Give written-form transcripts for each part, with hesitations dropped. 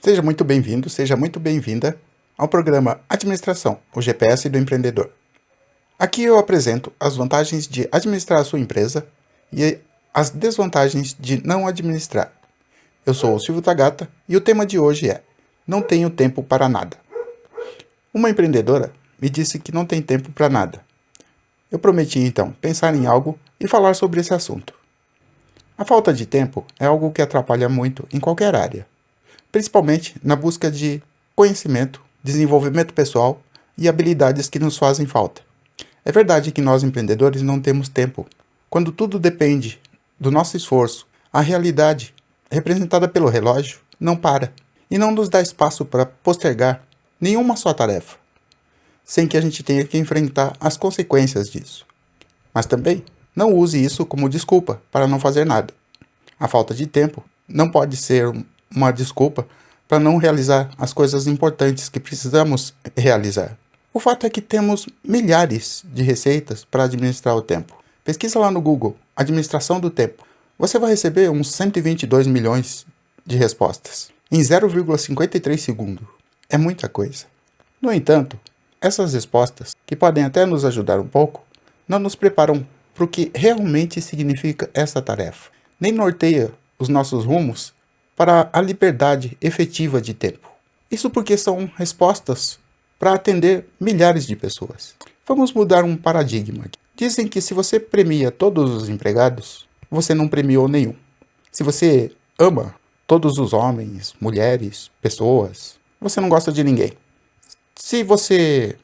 Seja muito bem-vindo, seja muito bem-vinda ao programa Administração, o GPS do empreendedor. Aqui eu apresento as vantagens de administrar a sua empresa e as desvantagens de não administrar. Eu sou o Silvio Tagata e o tema de hoje é: não tenho tempo para nada. Uma empreendedora me disse que não tem tempo para nada. Eu prometi então pensar em algo e falar sobre esse assunto. A falta de tempo é algo que atrapalha muito em qualquer área, principalmente na busca de conhecimento, desenvolvimento pessoal e habilidades que nos fazem falta. É verdade que nós empreendedores não temos tempo. Quando tudo depende do nosso esforço, a realidade, representada pelo relógio, não para e não nos dá espaço para postergar nenhuma só tarefa, sem que a gente tenha que enfrentar as consequências disso. Mas também não use isso como desculpa para não fazer nada. A falta de tempo não pode ser uma desculpa para não realizar as coisas importantes que precisamos realizar. O fato é que temos milhares de receitas para administrar o tempo. Pesquisa lá no Google, administração do tempo. Você vai receber uns 122 milhões de respostas em 0,53 segundos. É muita coisa. No entanto, essas respostas, que podem até nos ajudar um pouco, não nos preparam para o que realmente significa essa tarefa, nem norteia os nossos rumos para a liberdade efetiva de tempo. Isso porque são respostas para atender milhares de pessoas. Vamos mudar um paradigma aqui. Dizem que se você premia todos os empregados, você não premiou nenhum. Se você ama todos os homens, mulheres, pessoas, você não gosta de ninguém. Se você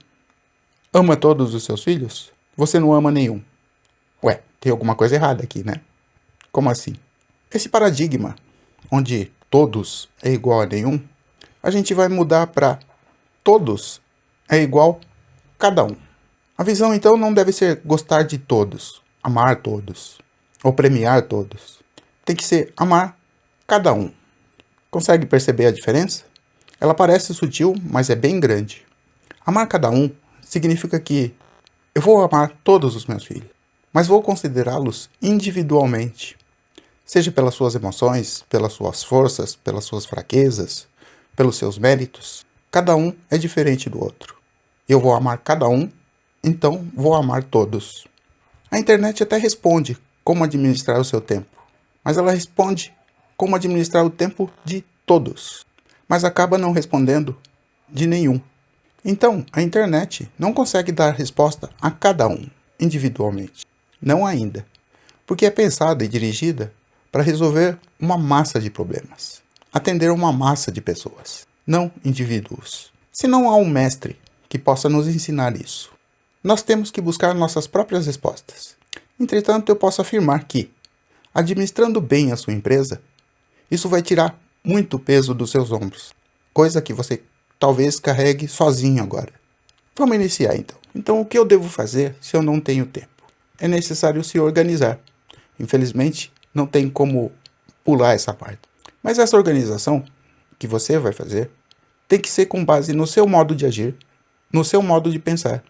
ama todos os seus filhos, você não ama nenhum. Ué, tem alguma coisa errada aqui, né? Como assim? Esse paradigma, onde todos é igual a nenhum, a gente vai mudar para todos é igual a cada um. A visão então não deve ser gostar de todos, amar todos, ou premiar todos. Tem que ser amar cada um. Consegue perceber a diferença? Ela parece sutil, mas é bem grande. Amar cada um significa que eu vou amar todos os meus filhos, mas vou considerá-los individualmente, seja pelas suas emoções, pelas suas forças, pelas suas fraquezas, pelos seus méritos. Cada um é diferente do outro. Eu vou amar cada um, então vou amar todos. A internet até responde como administrar o seu tempo, mas ela responde como administrar o tempo de todos, mas acaba não respondendo de nenhum. Então, a internet não consegue dar resposta a cada um, individualmente. Não ainda, porque é pensada e dirigida para resolver uma massa de problemas, atender uma massa de pessoas, não indivíduos. Se não há um mestre que possa nos ensinar isso, nós temos que buscar nossas próprias respostas. Entretanto, eu posso afirmar que, administrando bem a sua empresa, isso vai tirar muito peso dos seus ombros, coisa que você talvez carregue sozinho agora. Vamos iniciar então. Então, o que eu devo fazer se eu não tenho tempo? É necessário se organizar. Infelizmente, não tem como pular essa parte. Mas essa organização que você vai fazer tem que ser com base no seu modo de agir, no seu modo de pensar.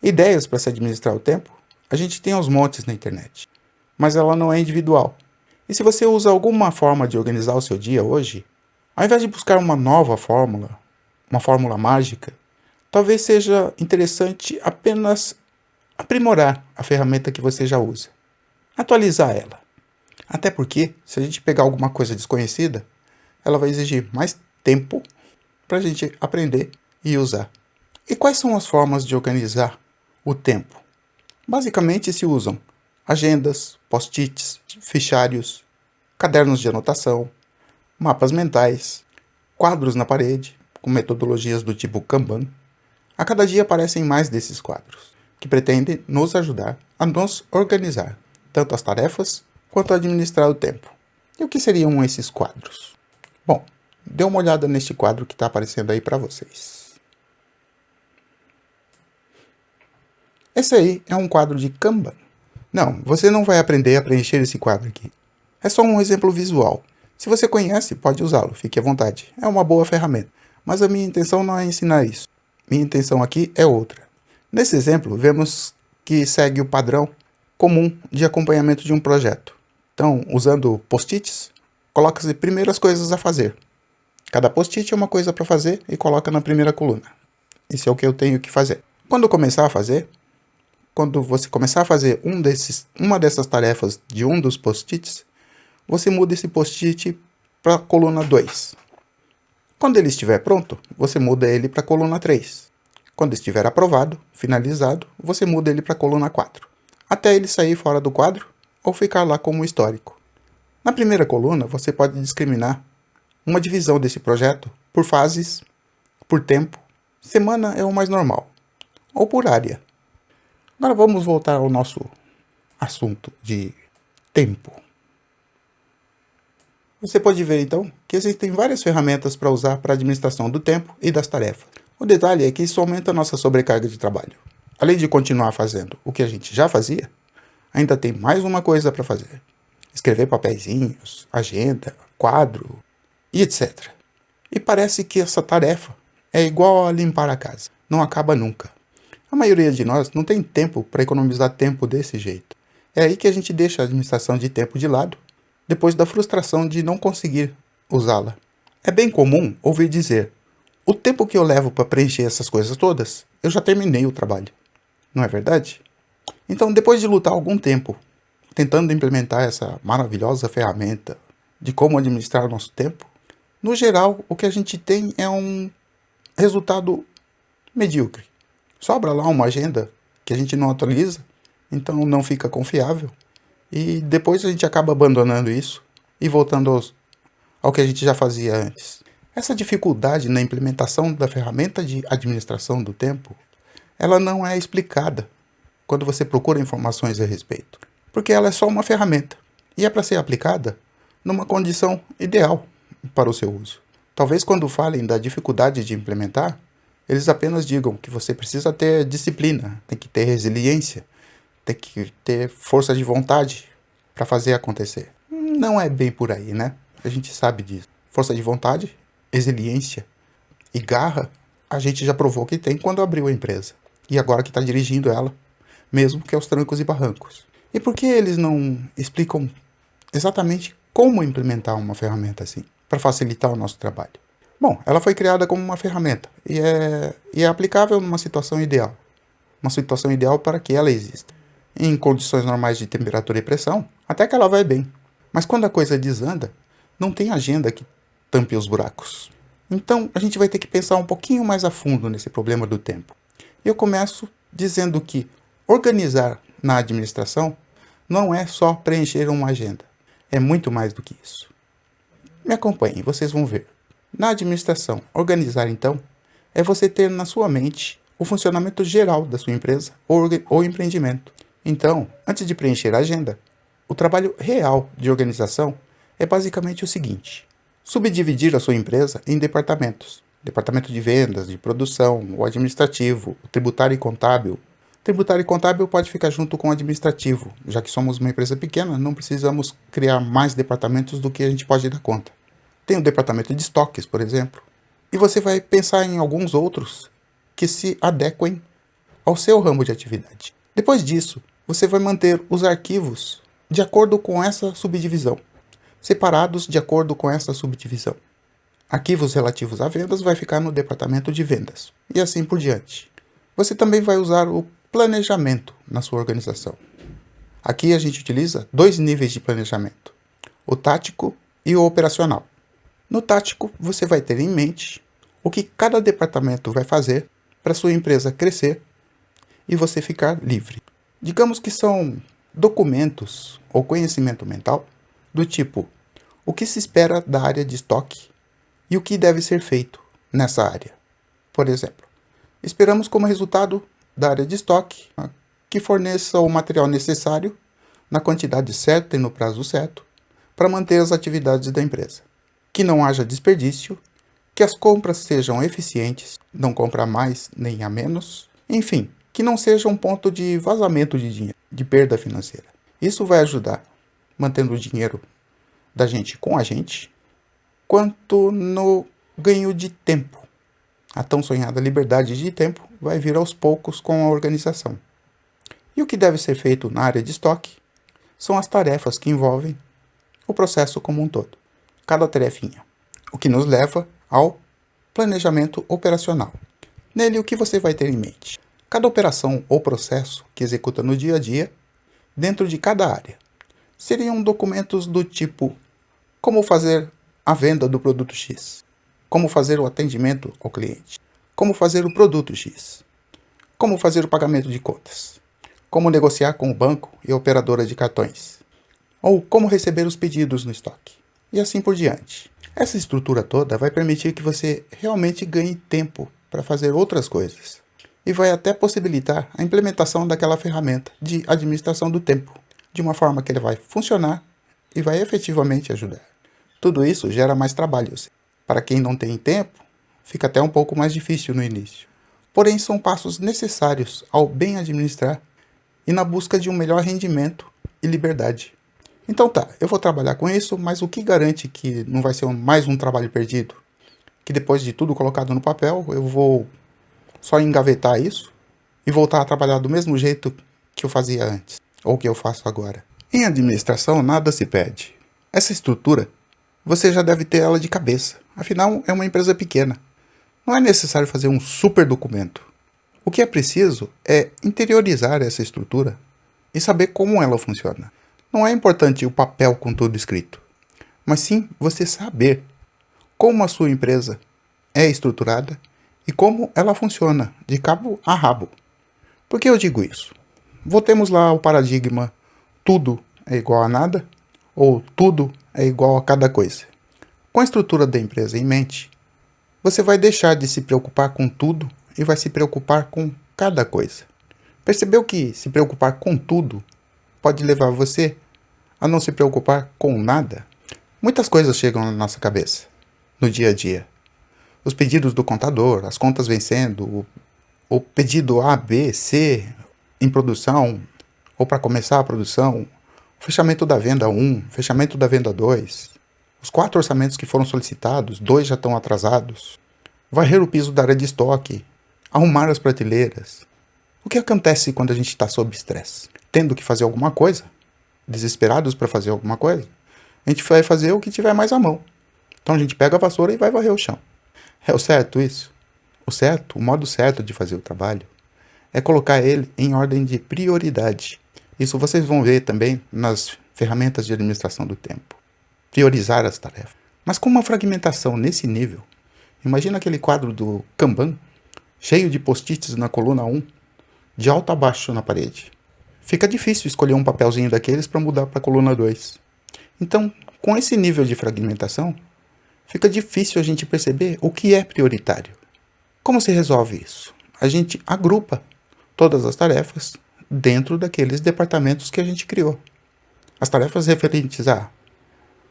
Ideias para se administrar o tempo, a gente tem aos montes na internet, mas ela não é individual. E se você usa alguma forma de organizar o seu dia hoje, ao invés de buscar uma nova fórmula, uma fórmula mágica, talvez seja interessante apenas aprimorar a ferramenta que você já usa. Atualizar ela. Até porque, se a gente pegar alguma coisa desconhecida, ela vai exigir mais tempo para a gente aprender e usar. E quais são as formas de organizar o tempo? Basicamente se usam agendas, post-its, fichários, cadernos de anotação, mapas mentais, quadros na parede, com metodologias do tipo Kanban. A cada dia aparecem mais desses quadros, que pretendem nos ajudar a nos organizar, tanto as tarefas quanto a administrar o tempo. E o que seriam esses quadros? Bom, dê uma olhada neste quadro que está aparecendo aí para vocês. Esse aí é um quadro de Kanban. Não, você não vai aprender a preencher esse quadro aqui. É só um exemplo visual. Se você conhece, pode usá-lo, fique à vontade. É uma boa ferramenta. Mas a minha intenção não é ensinar isso. Minha intenção aqui é outra. Nesse exemplo, vemos que segue o padrão comum de acompanhamento de um projeto. Então, usando post-its, coloca-se primeiro as coisas a fazer. Cada post-it é uma coisa para fazer e coloca na primeira coluna. Isso é o que eu tenho que fazer. Quando você começar a fazer uma dessas tarefas de um dos post-its, você muda esse post-it para a coluna 2. Quando ele estiver pronto, você muda ele para a coluna 3. Quando estiver aprovado, finalizado, você muda ele para a coluna 4, até ele sair fora do quadro ou ficar lá como histórico. Na primeira coluna, você pode discriminar uma divisão desse projeto por fases, por tempo, semana é o mais normal, ou por área. Agora vamos voltar ao nosso assunto de tempo. Você pode ver então que existem várias ferramentas para usar para a administração do tempo e das tarefas. O detalhe é que isso aumenta a nossa sobrecarga de trabalho. Além de continuar fazendo o que a gente já fazia, ainda tem mais uma coisa para fazer. Escrever papeizinhos, agenda, quadro e etc. E parece que essa tarefa é igual a limpar a casa. Não acaba nunca. A maioria de nós não tem tempo para economizar tempo desse jeito. É aí que a gente deixa a administração de tempo de lado, depois da frustração de não conseguir usá-la. É bem comum ouvir dizer: o tempo que eu levo para preencher essas coisas todas, eu já terminei o trabalho. Não é verdade? Então, depois de lutar algum tempo tentando implementar essa maravilhosa ferramenta de como administrar o nosso tempo, no geral, o que a gente tem é um resultado medíocre. Sobra lá uma agenda que a gente não atualiza, então não fica confiável, e depois a gente acaba abandonando isso e voltando ao que a gente já fazia antes. Essa dificuldade na implementação da ferramenta de administração do tempo, ela não é explicada quando você procura informações a respeito, porque ela é só uma ferramenta e é para ser aplicada numa condição ideal para o seu uso. Talvez quando falem da dificuldade de implementar, eles apenas digam que você precisa ter disciplina, tem que ter resiliência, tem que ter força de vontade para fazer acontecer. Não é bem por aí, né? A gente sabe disso. Força de vontade, resiliência e garra, a gente já provou que tem quando abriu a empresa. E agora que está dirigindo ela, mesmo que aos trancos e barrancos. E por que eles não explicam exatamente como implementar uma ferramenta assim, para facilitar o nosso trabalho? Bom, ela foi criada como uma ferramenta e é aplicável numa situação ideal. Uma situação ideal para que ela exista. Em condições normais de temperatura e pressão, até que ela vai bem. Mas quando a coisa desanda, não tem agenda que tampe os buracos. Então, a gente vai ter que pensar um pouquinho mais a fundo nesse problema do tempo. Eu começo dizendo que organizar na administração não é só preencher uma agenda. É muito mais do que isso. Me acompanhem, vocês vão ver. Na administração, organizar, então, é você ter na sua mente o funcionamento geral da sua empresa ou empreendimento. Então, antes de preencher a agenda, o trabalho real de organização é basicamente o seguinte: subdividir a sua empresa em departamentos. Departamento de vendas, de produção, o administrativo, o tributário e contábil. Tributário e contábil pode ficar junto com o administrativo. Já que somos uma empresa pequena, não precisamos criar mais departamentos do que a gente pode dar conta. Tem o departamento de estoques, por exemplo. E você vai pensar em alguns outros que se adequem ao seu ramo de atividade. Depois disso, você vai manter os arquivos de acordo com essa subdivisão, separados de acordo com essa subdivisão. Arquivos relativos a vendas vai ficar no departamento de vendas, e assim por diante. Você também vai usar o planejamento na sua organização. Aqui a gente utiliza 2 níveis de planejamento, o tático e o operacional. No tático, você vai ter em mente o que cada departamento vai fazer para sua empresa crescer e você ficar livre. Digamos que são documentos ou conhecimento mental do tipo: o que se espera da área de estoque e o que deve ser feito nessa área. Por exemplo, esperamos como resultado da área de estoque que forneça o material necessário na quantidade certa e no prazo certo para manter as atividades da empresa. Que não haja desperdício, que as compras sejam eficientes, não comprar mais nem a menos, enfim, que não seja um ponto de vazamento de dinheiro, de perda financeira. Isso vai ajudar, mantendo o dinheiro da gente com a gente, quanto no ganho de tempo. A tão sonhada liberdade de tempo vai vir aos poucos com a organização. E o que deve ser feito na área de estoque são as tarefas que envolvem o processo como um todo. Cada tarefinha. O que nos leva ao planejamento operacional. Nele, o que você vai ter em mente? Cada operação ou processo que executa no dia a dia, dentro de cada área, seriam documentos do tipo: como fazer a venda do produto X, como fazer o atendimento ao cliente, como fazer o produto X, como fazer o pagamento de contas, como negociar com o banco e a operadora de cartões, ou como receber os pedidos no estoque, e assim por diante. Essa estrutura toda vai permitir que você realmente ganhe tempo para fazer outras coisas, e vai até possibilitar a implementação daquela ferramenta de administração do tempo, de uma forma que ele vai funcionar e vai efetivamente ajudar. Tudo isso gera mais trabalho. Para quem não tem tempo, fica até um pouco mais difícil no início. Porém, são passos necessários ao bem administrar e na busca de um melhor rendimento e liberdade. Então tá, eu vou trabalhar com isso, mas o que garante que não vai ser mais um trabalho perdido? Que depois de tudo colocado no papel, eu vou só engavetar isso e voltar a trabalhar do mesmo jeito que eu fazia antes, ou que eu faço agora. Em administração, nada se perde. Essa estrutura, você já deve ter ela de cabeça. Afinal, é uma empresa pequena. Não é necessário fazer um super documento. O que é preciso é interiorizar essa estrutura e saber como ela funciona. Não é importante o papel com tudo escrito, mas sim você saber como a sua empresa é estruturada e como ela funciona de cabo a rabo. Por que eu digo isso? Voltemos lá ao paradigma: tudo é igual a nada ou tudo é igual a cada coisa. Com a estrutura da empresa em mente, você vai deixar de se preocupar com tudo e vai se preocupar com cada coisa. Percebeu que se preocupar com tudo pode levar você a não se preocupar com nada? Muitas coisas chegam na nossa cabeça, no dia a dia. Os pedidos do contador, as contas vencendo, o pedido A, B, C em produção, ou para começar a produção, o fechamento da venda 1, fechamento da venda 2, os 4 orçamentos que foram solicitados, 2 já estão atrasados, varrer o piso da área de estoque, arrumar as prateleiras. O que acontece quando a gente está sob estresse? Tendo que fazer alguma coisa, desesperados para fazer alguma coisa, a gente vai fazer o que tiver mais à mão. Então a gente pega a vassoura e vai varrer o chão. É o certo isso? O certo, o modo certo de fazer o trabalho, é colocar ele em ordem de prioridade. Isso vocês vão ver também nas ferramentas de administração do tempo. Priorizar as tarefas. Mas com uma fragmentação nesse nível, imagina aquele quadro do Kanban, cheio de post-its na coluna 1, de alto a baixo na parede. Fica difícil escolher um papelzinho daqueles para mudar para a coluna 2. Então, com esse nível de fragmentação, fica difícil a gente perceber o que é prioritário. Como se resolve isso? A gente agrupa todas as tarefas dentro daqueles departamentos que a gente criou. As tarefas referentes a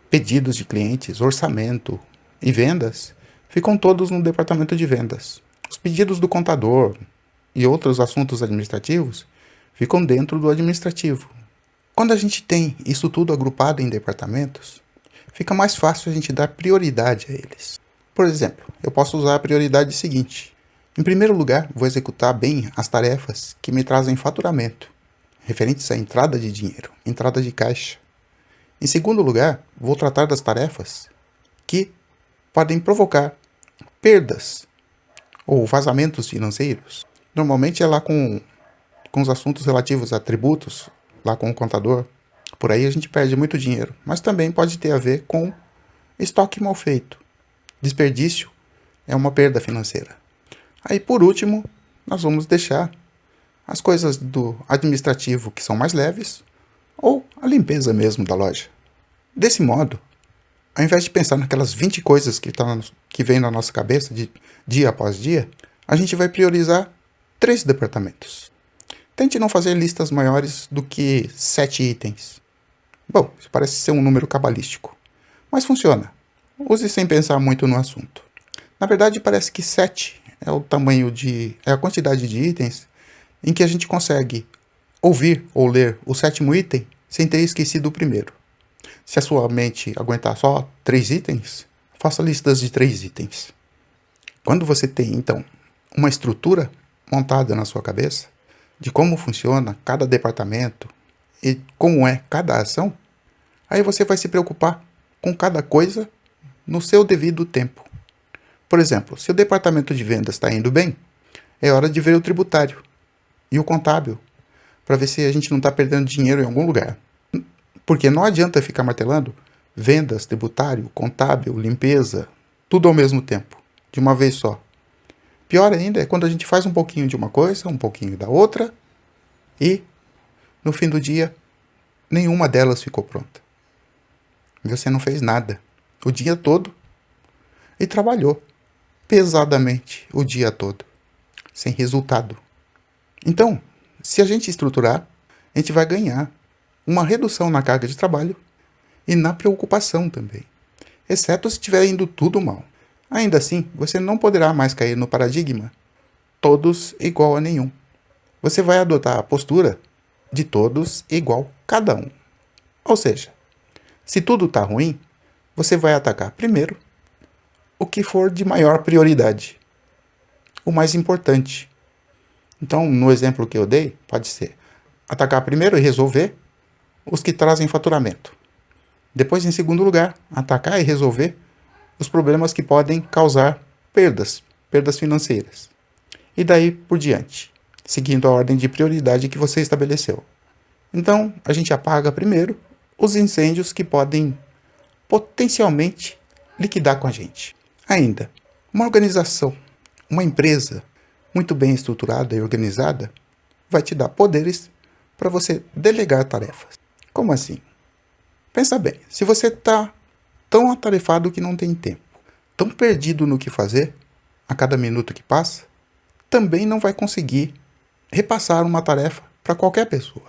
pedidos de clientes, orçamento e vendas ficam todos no departamento de vendas. Os pedidos do contador e outros assuntos administrativos ficam dentro do administrativo. Quando a gente tem isso tudo agrupado em departamentos, fica mais fácil a gente dar prioridade a eles. Por exemplo, eu posso usar a prioridade seguinte. Em primeiro lugar, vou executar bem as tarefas que me trazem faturamento, referentes à entrada de dinheiro, entrada de caixa. Em segundo lugar, vou tratar das tarefas que podem provocar perdas ou vazamentos financeiros. Normalmente é lá com os assuntos relativos a tributos, lá com o contador. Por aí a gente perde muito dinheiro, mas também pode ter a ver com estoque mal feito. Desperdício é uma perda financeira. Aí, por último, nós vamos deixar as coisas do administrativo que são mais leves, ou a limpeza mesmo da loja. Desse modo, ao invés de pensar naquelas 20 coisas que vem na nossa cabeça de dia após dia, a gente vai priorizar 3 departamentos. Tente não fazer listas maiores do que 7 itens. Bom, isso parece ser um número cabalístico, mas funciona. Use sem pensar muito no assunto. Na verdade, parece que 7 é a quantidade de itens em que a gente consegue ouvir ou ler o 7º item sem ter esquecido o primeiro. Se a sua mente aguentar só 3 itens, faça listas de 3 itens. Quando você tem, então, uma estrutura montada na sua cabeça de como funciona cada departamento e como é cada ação, aí você vai se preocupar com cada coisa no seu devido tempo. Por exemplo, se o departamento de vendas está indo bem, é hora de ver o tributário e o contábil, para ver se a gente não está perdendo dinheiro em algum lugar. Porque não adianta ficar martelando vendas, tributário, contábil, limpeza, tudo ao mesmo tempo, de uma vez só. Pior ainda é quando a gente faz um pouquinho de uma coisa, um pouquinho da outra, e, no fim do dia, nenhuma delas ficou pronta. Você não fez nada o dia todo e trabalhou pesadamente o dia todo, sem resultado. Então, se a gente estruturar, a gente vai ganhar uma redução na carga de trabalho e na preocupação também, exceto se estiver indo tudo mal. Ainda assim, você não poderá mais cair no paradigma todos igual a nenhum. Você vai adotar a postura de todos igual cada um. Ou seja, se tudo está ruim, você vai atacar primeiro o que for de maior prioridade, o mais importante. Então, no exemplo que eu dei, pode ser atacar primeiro e resolver os que trazem faturamento. Depois, em segundo lugar, atacar e resolver os problemas que podem causar perdas financeiras. E daí por diante, seguindo a ordem de prioridade que você estabeleceu. Então, a gente apaga primeiro os incêndios que podem potencialmente liquidar com a gente. Ainda, uma organização, uma empresa muito bem estruturada e organizada vai te dar poderes para você delegar tarefas. Como assim? Pensa bem, se você está tão atarefado que não tem tempo, tão perdido no que fazer, a cada minuto que passa, também não vai conseguir repassar uma tarefa para qualquer pessoa,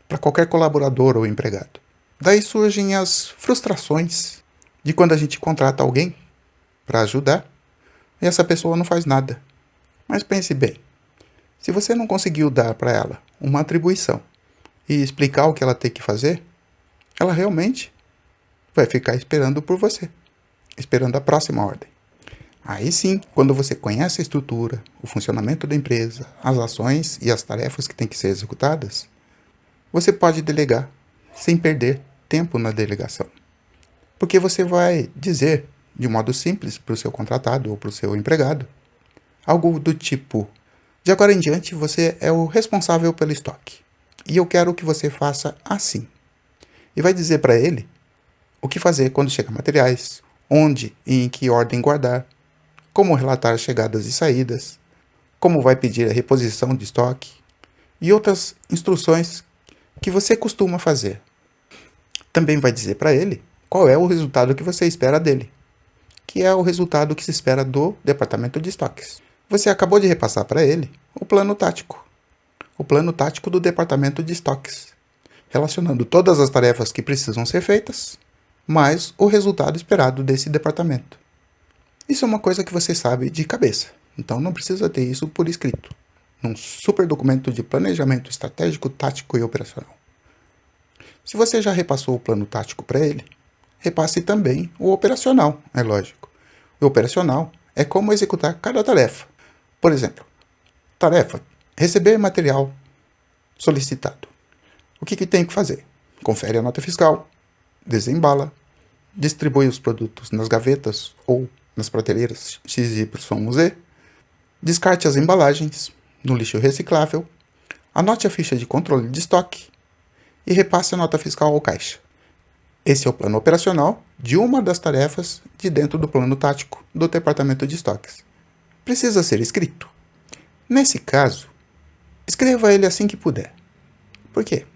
para qualquer colaborador ou empregado. Daí surgem as frustrações de quando a gente contrata alguém para ajudar e essa pessoa não faz nada. Mas pense bem, se você não conseguiu dar para ela uma atribuição e explicar o que ela tem que fazer, ela realmente vai ficar esperando por você, esperando a próxima ordem. Aí sim, quando você conhece a estrutura, o funcionamento da empresa, as ações e as tarefas que têm que ser executadas, você pode delegar sem perder tempo na delegação. Porque você vai dizer, de modo simples, para o seu contratado ou para o seu empregado, algo do tipo: de agora em diante você é o responsável pelo estoque, e eu quero que você faça assim. E vai dizer para ele o que fazer quando chegar materiais, onde e em que ordem guardar, como relatar chegadas e saídas, como vai pedir a reposição de estoque e outras instruções que você costuma fazer. Também vai dizer para ele qual é o resultado que você espera dele, que é o resultado que se espera do departamento de estoques. Você acabou de repassar para ele o plano tático do departamento de estoques, relacionando todas as tarefas que precisam ser feitas, mais o resultado esperado desse departamento. Isso é uma coisa que você sabe de cabeça, então não precisa ter isso por escrito, num super documento de planejamento estratégico, tático e operacional. Se você já repassou o plano tático para ele, repasse também o operacional, é lógico. O operacional é como executar cada tarefa. Por exemplo, tarefa: receber material solicitado. O que tem que fazer? Confere a nota fiscal, desembala, distribui os produtos nas gavetas ou nas prateleiras XYZ, descarte as embalagens no lixo reciclável, anote a ficha de controle de estoque e repasse a nota fiscal ao caixa. Esse é o plano operacional de uma das tarefas de dentro do plano tático do departamento de estoques. Precisa ser escrito. Nesse caso, escreva ele assim que puder. Por quê?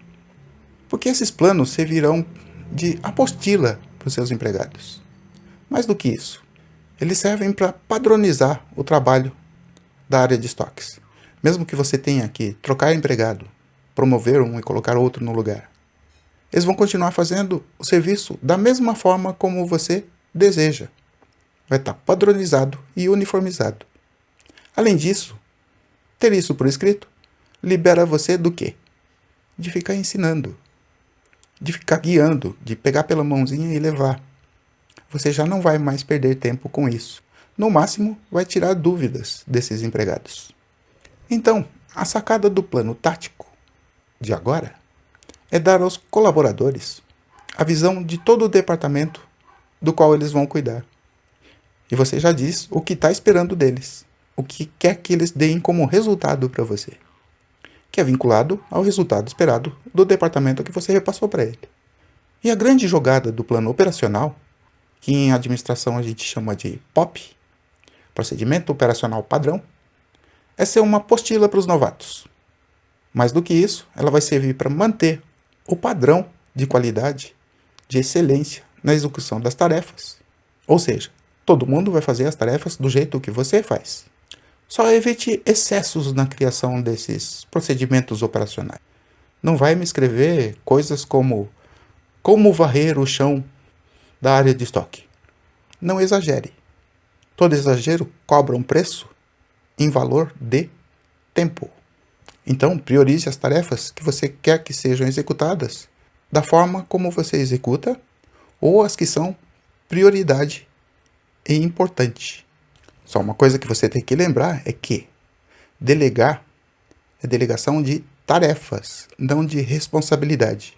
Porque esses planos servirão de apostila para os seus empregados. Mais do que isso, eles servem para padronizar o trabalho da área de estoques. Mesmo que você tenha que trocar empregado, promover um e colocar outro no lugar, eles vão continuar fazendo o serviço da mesma forma como você deseja. Vai estar padronizado e uniformizado. Além disso, ter isso por escrito libera você do quê? De ficar ensinando, de ficar guiando, de pegar pela mãozinha e levar. Você já não vai mais perder tempo com isso. No máximo, vai tirar dúvidas desses empregados. Então, a sacada do plano tático de agora é dar aos colaboradores a visão de todo o departamento do qual eles vão cuidar. E você já diz o que está esperando deles, o que quer que eles deem como resultado para você, que é vinculado ao resultado esperado do departamento que você repassou para ele. E a grande jogada do plano operacional, que em administração a gente chama de POP, Procedimento Operacional Padrão, é ser uma apostila para os novatos. Mais do que isso, ela vai servir para manter o padrão de qualidade, de excelência na execução das tarefas. Ou seja, todo mundo vai fazer as tarefas do jeito que você faz. Só evite excessos na criação desses procedimentos operacionais. Não vai me escrever coisas como varrer o chão da área de estoque. Não exagere. Todo exagero cobra um preço em valor de tempo. Então, priorize as tarefas que você quer que sejam executadas da forma como você executa ou as que são prioridade e importante. Só uma coisa que você tem que lembrar é que delegar é delegação de tarefas, não de responsabilidade.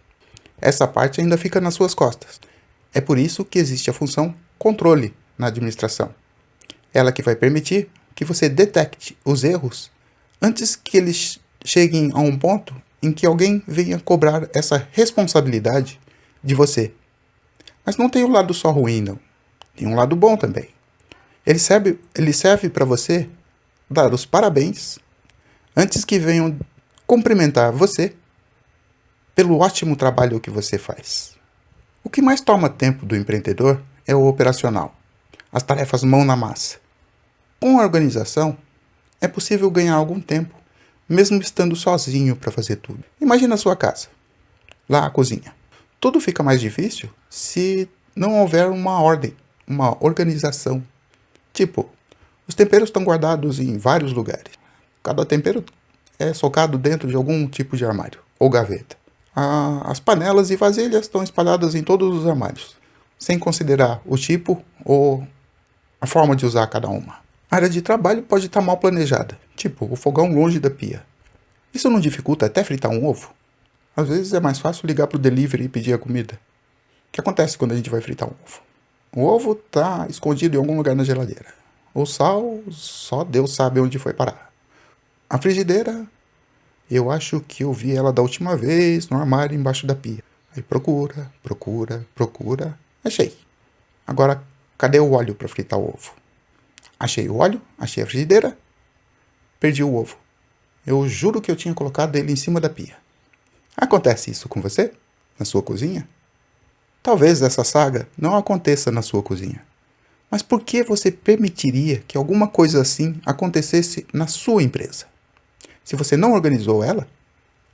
Essa parte ainda fica nas suas costas. É por isso que existe a função controle na administração. Ela que vai permitir que você detecte os erros antes que eles cheguem a um ponto em que alguém venha cobrar essa responsabilidade de você. Mas não tem um lado só ruim, não. Tem um lado bom também. Ele serve para você dar os parabéns antes que venham cumprimentar você pelo ótimo trabalho que você faz. O que mais toma tempo do empreendedor é o operacional, as tarefas mão na massa. Com a organização, é possível ganhar algum tempo, mesmo estando sozinho para fazer tudo. Imagina a sua casa, lá a cozinha. Tudo fica mais difícil se não houver uma ordem, uma organização. Tipo, os temperos estão guardados em vários lugares. Cada tempero é socado dentro de algum tipo de armário ou gaveta. As panelas e vasilhas estão espalhadas em todos os armários, sem considerar o tipo ou a forma de usar cada uma. A área de trabalho pode estar mal planejada, tipo o fogão longe da pia. Isso não dificulta até fritar um ovo? Às vezes é mais fácil ligar para o delivery e pedir a comida. O que acontece quando a gente vai fritar um ovo? O ovo está escondido em algum lugar na geladeira. O sal, só Deus sabe onde foi parar. A frigideira, eu acho que eu vi ela da última vez no armário embaixo da pia. Aí procura, achei. Agora, cadê o óleo para fritar o ovo? Achei o óleo, achei a frigideira, perdi o ovo. Eu juro que eu tinha colocado ele em cima da pia. Acontece isso com você? Na sua cozinha? Talvez essa saga não aconteça na sua cozinha. Mas por que você permitiria que alguma coisa assim acontecesse na sua empresa? Se você não organizou ela,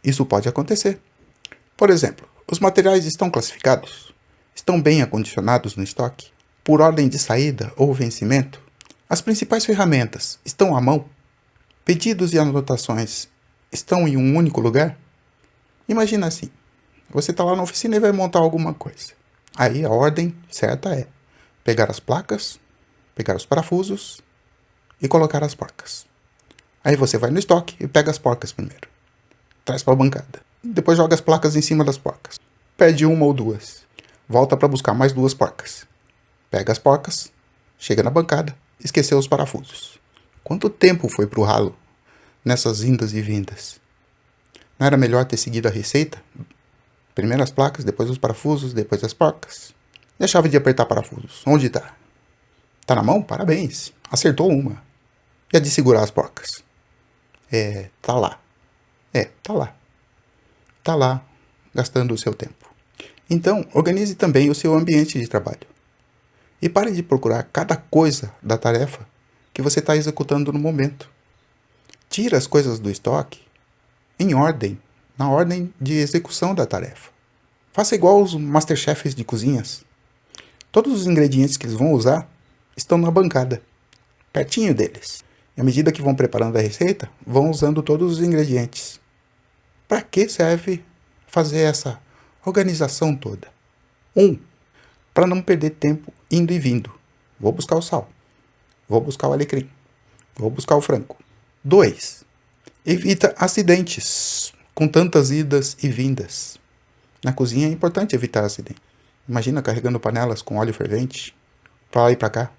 isso pode acontecer. Por exemplo, os materiais estão classificados? Estão bem acondicionados no estoque? Por ordem de saída ou vencimento? As principais ferramentas estão à mão? Pedidos e anotações estão em um único lugar? Imagina assim, você está lá na oficina e vai montar alguma coisa. Aí a ordem certa é pegar as placas, pegar os parafusos e colocar as porcas. Aí você vai no estoque e pega as porcas primeiro. Traz para a bancada. Depois joga as placas em cima das porcas. Pede uma ou duas. Volta para buscar mais duas porcas. Pega as porcas, chega na bancada, esqueceu os parafusos. Quanto tempo foi pro ralo nessas indas e vindas? Não era melhor ter seguido a receita? Primeiro as placas, depois os parafusos, depois as porcas. E a chave de apertar parafusos? Onde tá? Tá na mão? Parabéns. Acertou uma. E a de segurar as porcas? Tá lá. Tá lá. Tá lá, gastando o seu tempo. Então, organize também o seu ambiente de trabalho. E pare de procurar cada coisa da tarefa que você está executando no momento. Tira as coisas do estoque em ordem, na ordem de execução da tarefa. Faça igual os masterchefs de cozinhas. Todos os ingredientes que eles vão usar estão na bancada, pertinho deles. E à medida que vão preparando a receita, vão usando todos os ingredientes. Para que serve fazer essa organização toda? 1. Para não perder tempo indo e vindo. Vou buscar o sal. Vou buscar o alecrim. Vou buscar o frango. 2. Evita acidentes com tantas idas e vindas. Na cozinha é importante evitar acidentes. Imagina carregando panelas com óleo fervente para lá e para cá.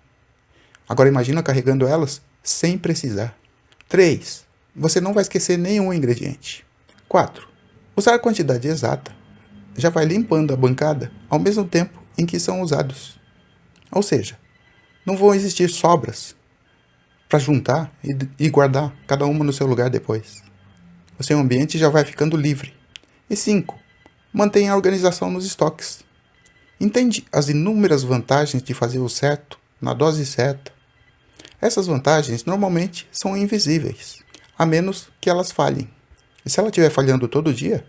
Agora imagina carregando elas sem precisar. 3. Você não vai esquecer nenhum ingrediente. 4. Usar a quantidade exata já vai limpando a bancada ao mesmo tempo em que são usados. Ou seja, não vão existir sobras para juntar e guardar cada uma no seu lugar depois. O seu ambiente já vai ficando livre. E 5. Mantenha a organização nos estoques. Entende as inúmeras vantagens de fazer o certo na dose certa. Essas vantagens normalmente são invisíveis, a menos que elas falhem. E se ela estiver falhando todo dia,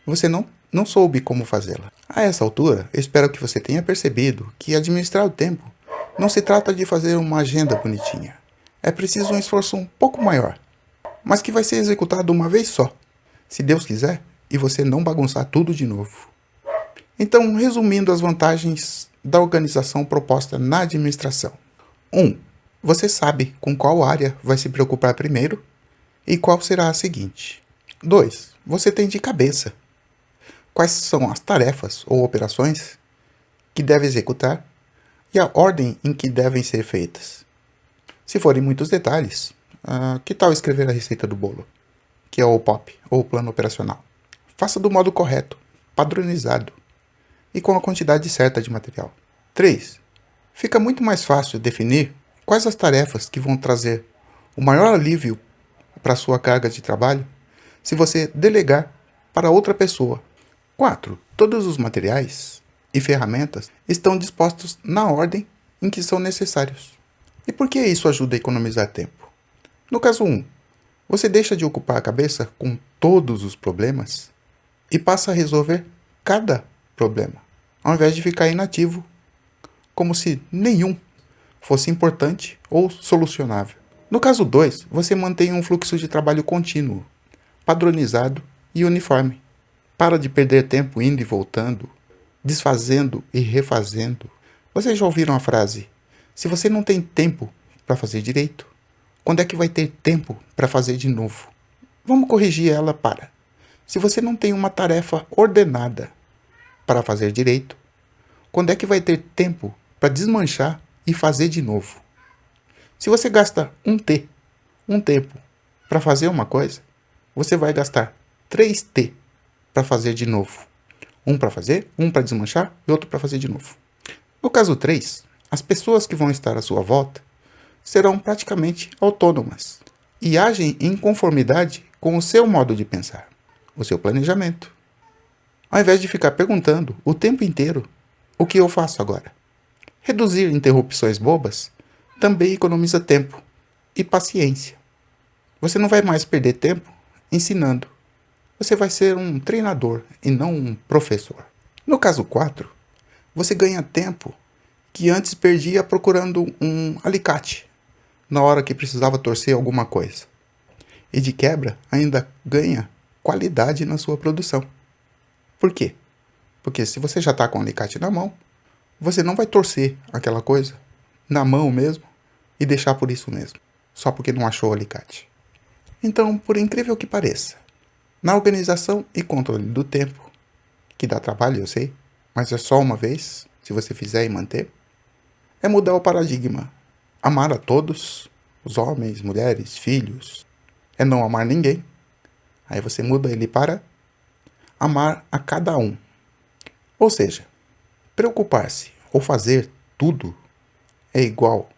você não soube como fazê-la. A essa altura, eu espero que você tenha percebido que administrar o tempo não se trata de fazer uma agenda bonitinha. É preciso um esforço um pouco maior, mas que vai ser executado uma vez só, se Deus quiser, e você não bagunçar tudo de novo. Então, resumindo as vantagens da organização proposta na administração. 1. Você sabe com qual área vai se preocupar primeiro e qual será a seguinte. 2. Você tem de cabeça quais são as tarefas ou operações que deve executar e a ordem em que devem ser feitas. Se forem muitos detalhes, que tal escrever a receita do bolo, que é o POP, ou o plano operacional? Faça do modo correto, padronizado e com a quantidade certa de material. 3. Fica muito mais fácil definir quais as tarefas que vão trazer o maior alívio para a sua carga de trabalho se você delegar para outra pessoa. 4. Todos os materiais e ferramentas estão dispostos na ordem em que são necessários. E por que isso ajuda a economizar tempo? No caso 1, você deixa de ocupar a cabeça com todos os problemas e passa a resolver cada problema, ao invés de ficar inativo, como se nenhum fosse importante ou solucionável. No caso 2, você mantém um fluxo de trabalho contínuo, padronizado e uniforme. Para de perder tempo indo e voltando, desfazendo e refazendo. Vocês já ouviram a frase: se você não tem tempo para fazer direito, quando é que vai ter tempo para fazer de novo? Vamos corrigir ela para: se você não tem uma tarefa ordenada para fazer direito, quando é que vai ter tempo para desmanchar e fazer de novo? Se você gasta um tempo para fazer uma coisa, você vai gastar 3T para fazer de novo. Um para fazer, um para desmanchar e outro para fazer de novo. No caso 3, as pessoas que vão estar à sua volta serão praticamente autônomas e agem em conformidade com o seu modo de pensar, o seu planejamento. Ao invés de ficar perguntando o tempo inteiro o que eu faço agora. Reduzir interrupções bobas também economiza tempo e paciência. Você não vai mais perder tempo ensinando. Você vai ser um treinador e não um professor. No caso 4, você ganha tempo que antes perdia procurando um alicate na hora que precisava torcer alguma coisa. E de quebra ainda ganha qualidade na sua produção. Por quê? Porque se você já está com o alicate na mão, você não vai torcer aquela coisa na mão mesmo e deixar por isso mesmo, só porque não achou o alicate. Então, por incrível que pareça, na organização e controle do tempo, que dá trabalho, eu sei, mas é só uma vez, se você fizer e manter, é mudar o paradigma. Amar a todos, os homens, mulheres, filhos, é não amar ninguém. Aí você muda ele para amar a cada um. Ou seja, preocupar-se ou fazer tudo é igual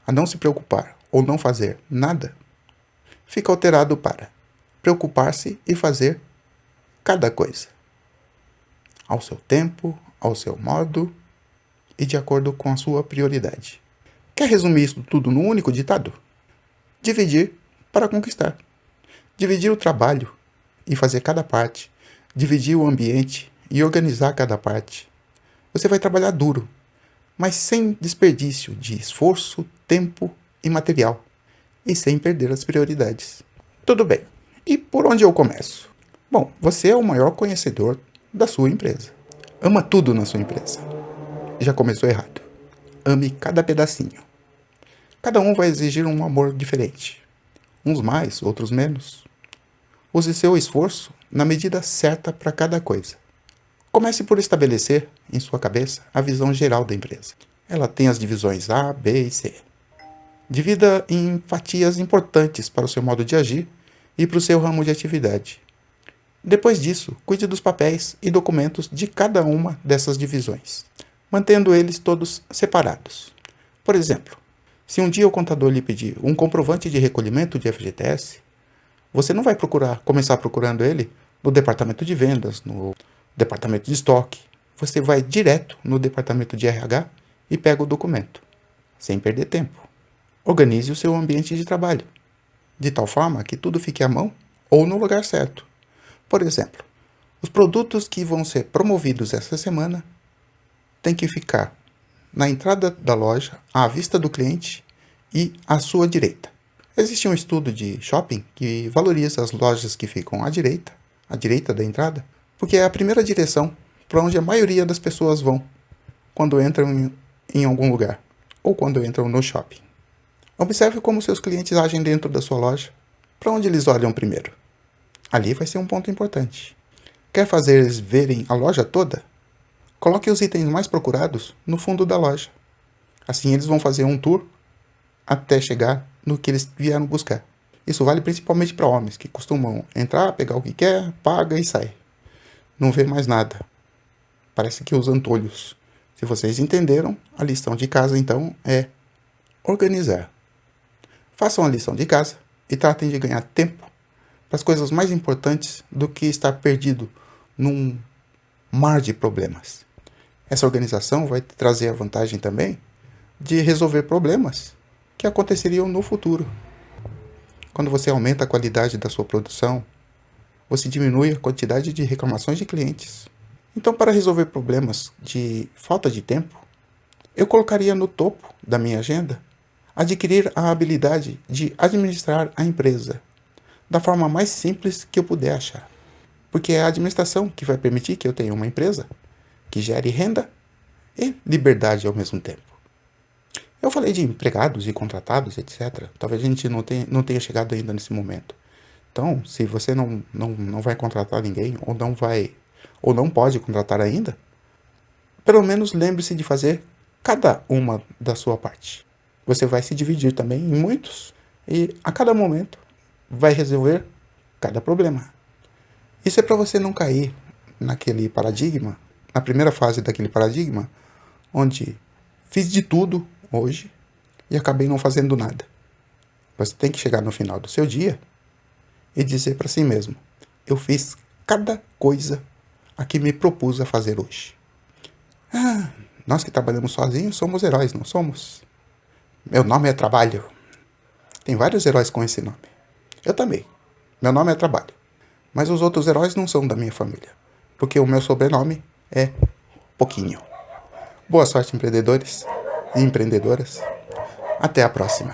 a não se preocupar ou não fazer nada. Fica alterado para preocupar-se e fazer cada coisa, ao seu tempo, ao seu modo e de acordo com a sua prioridade. Quer resumir isso tudo num único ditado? Dividir para conquistar. Dividir o trabalho e fazer cada parte. Dividir o ambiente e organizar cada parte. Você vai trabalhar duro, mas sem desperdício de esforço, tempo e material, e sem perder as prioridades. Tudo bem. E por onde eu começo? Bom, você é o maior conhecedor da sua empresa. Ama tudo na sua empresa. Já começou errado. Ame cada pedacinho. Cada um vai exigir um amor diferente. Uns mais, outros menos. Use seu esforço na medida certa para cada coisa. Comece por estabelecer, em sua cabeça, a visão geral da empresa. Ela tem as divisões A, B e C. Divida em fatias importantes para o seu modo de agir e para o seu ramo de atividade. Depois disso, cuide dos papéis e documentos de cada uma dessas divisões, mantendo eles todos separados. Por exemplo, se um dia o contador lhe pedir um comprovante de recolhimento de FGTS, você não vai começar procurando ele no departamento de vendas, no departamento de estoque. Você vai direto no departamento de RH e pega o documento, sem perder tempo. Organize o seu ambiente de trabalho, de tal forma que tudo fique à mão ou no lugar certo. Por exemplo, os produtos que vão ser promovidos essa semana têm que ficar na entrada da loja, à vista do cliente e à sua direita. Existe um estudo de shopping que valoriza as lojas que ficam à direita da entrada, porque é a primeira direção para onde a maioria das pessoas vão quando entram em algum lugar ou quando entram no shopping. Observe como seus clientes agem dentro da sua loja. Para onde eles olham primeiro? Ali vai ser um ponto importante. Quer fazer eles verem a loja toda? Coloque os itens mais procurados no fundo da loja. Assim eles vão fazer um tour até chegar no que eles vieram buscar. Isso vale principalmente para homens, que costumam entrar, pegar o que quer, paga e sai. Não vê mais nada. Parece que os antolhos. Se vocês entenderam, a lição de casa então é organizar. Façam a lição de casa e tratem de ganhar tempo para as coisas mais importantes do que estar perdido num mar de problemas. Essa organização vai te trazer a vantagem também de resolver problemas que aconteceriam no futuro. Quando você aumenta a qualidade da sua produção, você diminui a quantidade de reclamações de clientes. Então, para resolver problemas de falta de tempo, eu colocaria no topo da minha agenda adquirir a habilidade de administrar a empresa da forma mais simples que eu puder achar. Porque é a administração que vai permitir que eu tenha uma empresa que gere renda e liberdade ao mesmo tempo. Eu falei de empregados e contratados, etc. Talvez a gente não tenha chegado ainda nesse momento. Então, se você não vai contratar ninguém, ou não pode contratar ainda, pelo menos lembre-se de fazer cada uma da sua parte. Você vai se dividir também em muitos e a cada momento vai resolver cada problema. Isso é para você não cair naquele paradigma, na primeira fase daquele paradigma, onde fiz de tudo hoje e acabei não fazendo nada. Você tem que chegar no final do seu dia e dizer para si mesmo: eu fiz cada coisa a que me propus a fazer hoje. Nós que trabalhamos sozinhos somos heróis, não somos? Meu nome é Trabalho. Tem vários heróis com esse nome. Eu também. Meu nome é Trabalho. Mas os outros heróis não são da minha família, porque o meu sobrenome é Pouquinho. Boa sorte, empreendedores e empreendedoras. Até a próxima.